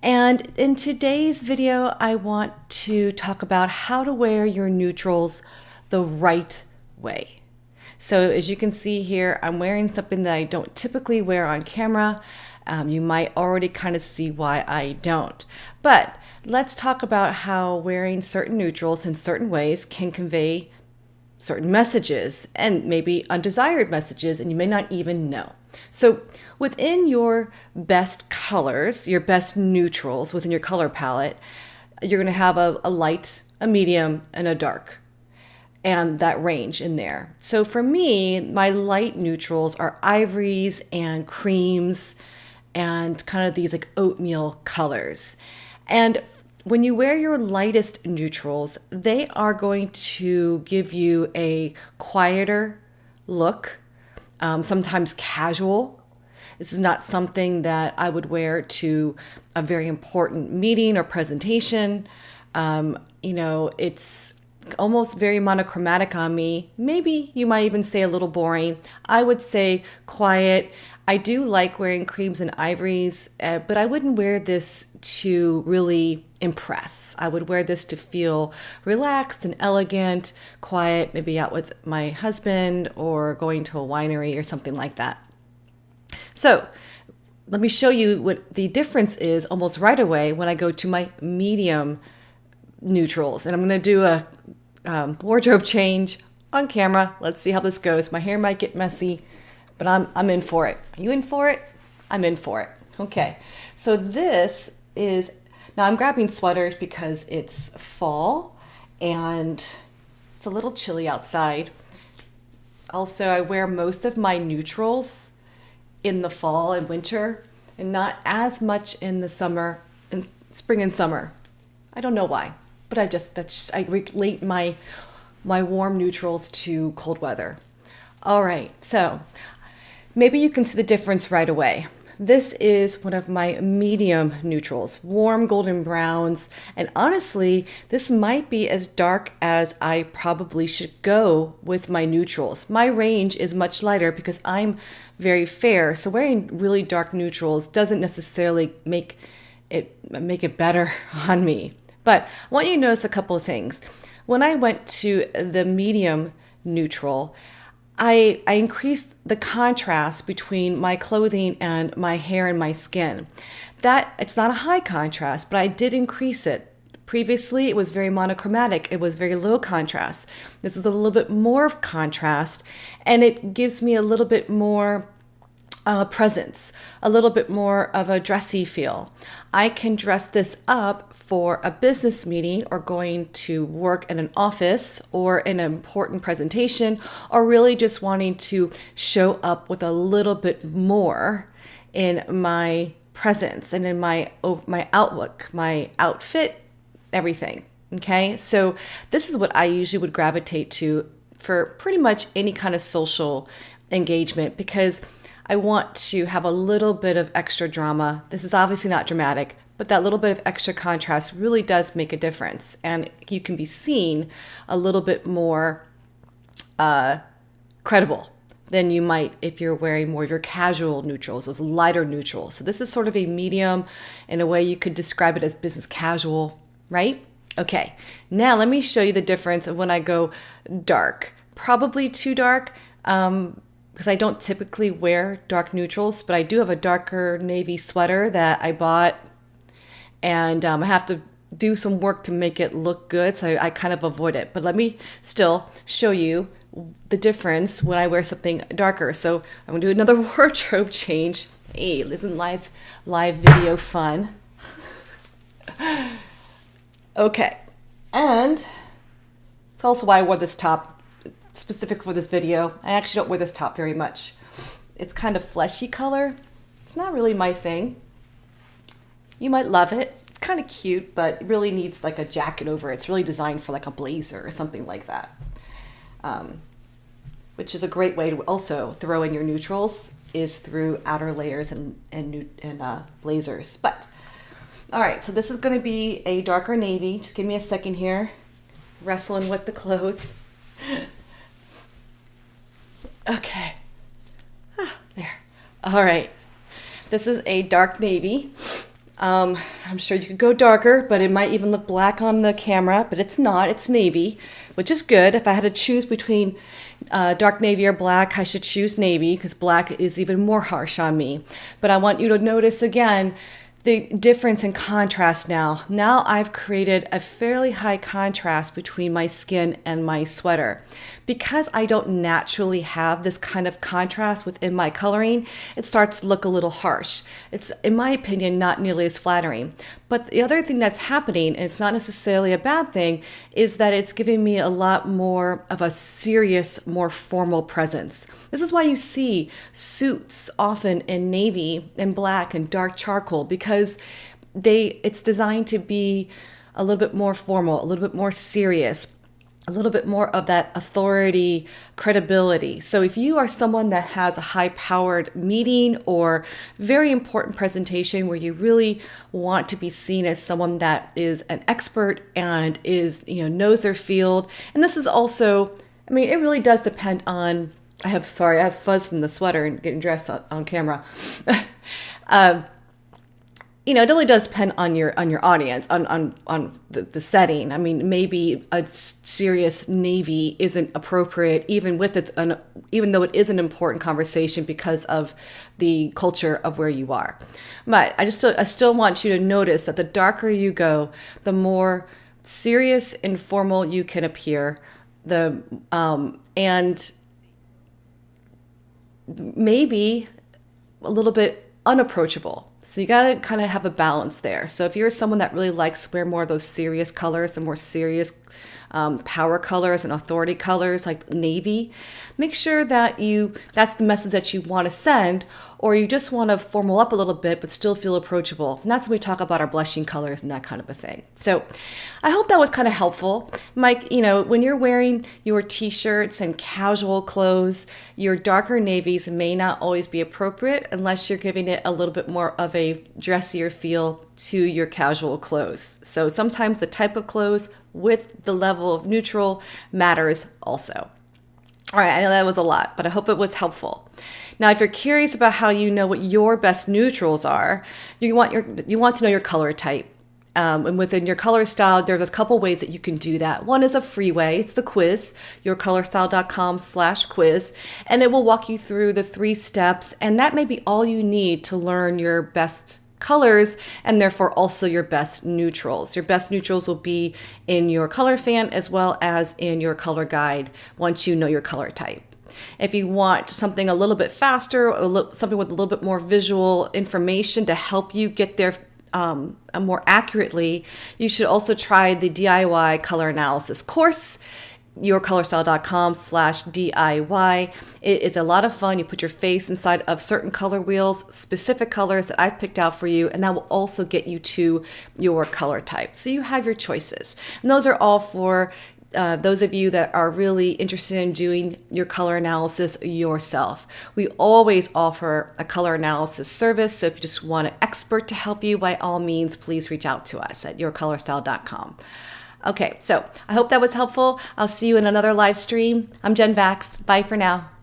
And in today's video, I want to talk about how to wear your neutrals the right way. So as you can see here, I'm wearing something that I don't typically wear on camera. You might already kind of see why I don't. But let's talk about how wearing certain neutrals in certain ways can convey certain messages and maybe undesired messages, and you may not even know. So within your best colors, your best neutrals within your color palette, you're going to have a light, a medium, and a dark, and that range in there. So for me, my light neutrals are ivories and creams and kind of these like oatmeal colors. And when you wear your lightest neutrals, they are going to give you a quieter look, sometimes casual. This is not something that I would wear to a very important meeting or presentation. It's almost very monochromatic on me. Maybe you might even say a little boring. I would say quiet. I do like wearing creams and ivories, but I wouldn't wear this to really impress. I would wear this to feel relaxed and elegant, quiet, maybe out with my husband or going to a winery or something like that. So let me show you what the difference is almost right away when I go to my medium neutrals. And I'm going to do a wardrobe change on camera. Let's see how this goes. My hair might get messy, but I'm in for it. Are you in for it? I'm in for it. Okay. So this is, now I'm grabbing sweaters because it's fall and it's a little chilly outside. Also, I wear most of my neutrals in the fall and winter and not as much in the summer and spring and summer. I don't know why, but I relate my warm neutrals to cold weather. All right, so maybe you can see the difference right away. This is one of my medium neutrals, warm golden browns, and honestly, this might be as dark as I probably should go with my neutrals. My range is much lighter because I'm very fair, so wearing really dark neutrals doesn't necessarily make it better on me. But I want you to notice a couple of things. When I went to the medium neutral, I increased the contrast between my clothing and my hair and my skin. That it's not a high contrast, but I did increase it. Previously, it was very monochromatic. It was very low contrast. This is a little bit more of contrast, and it gives me a little bit more presence, a little bit more of a dressy feel. I can dress this up for a business meeting or going to work in an office or in an important presentation, or really just wanting to show up with a little bit more in my presence and in my outlook, my outfit, everything. Okay, so this is what I usually would gravitate to for pretty much any kind of social engagement, because I want to have a little bit of extra drama. This is obviously not dramatic, but that little bit of extra contrast really does make a difference. And you can be seen a little bit more credible than you might if you're wearing more of your casual neutrals, those lighter neutrals. So this is sort of a medium. In a way, you could describe it as business casual, right? Okay, now let me show you the difference of when I go dark. Probably too dark, because I don't typically wear dark neutrals, but I do have a darker navy sweater that I bought, and I have to do some work to make it look good, so I kind of avoid it. But let me still show you the difference when I wear something darker. So I'm gonna do another wardrobe change. Hey, isn't live video fun? Okay, and it's also why I wore this top specific for this video. I actually don't wear this top very much. It's kind of fleshy color. It's not really my thing. You might love it. It's kind of cute, but it really needs like a jacket over it. It's really designed for like a blazer or something like that, which is a great way to also throw in your neutrals, is through outer layers and blazers. But all right, so this is going to be a darker navy. Just give me a second here, wrestling with the clothes. Okay. There. All right. This is a dark navy. I'm sure you could go darker, but it might even look black on the camera, but it's not. It's navy, which is good. If I had to choose between dark navy or black, I should choose navy because black is even more harsh on me. But I want you to notice again the difference in contrast now. Now I've created a fairly high contrast between my skin and my sweater. Because I don't naturally have this kind of contrast within my coloring, it starts to look a little harsh. It's, in my opinion, not nearly as flattering. But the other thing that's happening, and it's not necessarily a bad thing, is that it's giving me a lot more of a serious, more formal presence. This is why you see suits often in navy and black and dark charcoal, because it's designed to be a little bit more formal, a little bit more serious, a little bit more of that authority, credibility. So if you are someone that has a high-powered meeting or very important presentation where you really want to be seen as someone that is an expert and knows their field, and this is also, I mean, it really does depend on, I have fuzz from the sweater and getting dressed on camera. It really does depend on your audience, on the setting. I mean, maybe a serious navy isn't appropriate, even though it is an important conversation because of the culture of where you are. But I still want you to notice that the darker you go, the more serious and formal you can appear. And maybe a little bit unapproachable. So you got to kind of have a balance there. So if you're someone that really likes to wear more of those serious colors, the more serious power colors and authority colors like navy, make sure that that's the message that you want to send, or you just want to formal up a little bit but still feel approachable. And that's when we talk about our blushing colors and that kind of a thing. So I hope that was kind of helpful. Mike, when you're wearing your t-shirts and casual clothes, your darker navies may not always be appropriate unless you're giving it a little bit more of a dressier feel to your casual clothes. So sometimes the type of clothes with the level of neutral matters also. All right, I know that was a lot, but I hope it was helpful. Now, if you're curious about how you know what your best neutrals are, you want to know your color type. And within your color style, there's a couple ways that you can do that. One is a free way. It's the quiz, yourcolorstyle.com/quiz, and it will walk you through the 3 steps. And that may be all you need to learn your best colors and therefore also your best neutrals. Your best neutrals will be in your color fan as well as in your color guide once you know your color type. If you want something a little bit faster, something with a little bit more visual information to help you get there more accurately, you should also try the DIY color analysis course, yourcolorstyle.com/DIY. It is a lot of fun. You put your face inside of certain color wheels, specific colors that I've picked out for you, and that will also get you to your color type. So you have your choices. And those are all for those of you that are really interested in doing your color analysis yourself. We always offer a color analysis service, so if you just want an expert to help you, by all means, please reach out to us at yourcolorstyle.com. Okay, so I hope that was helpful. I'll see you in another live stream. I'm Jen Vax. Bye for now.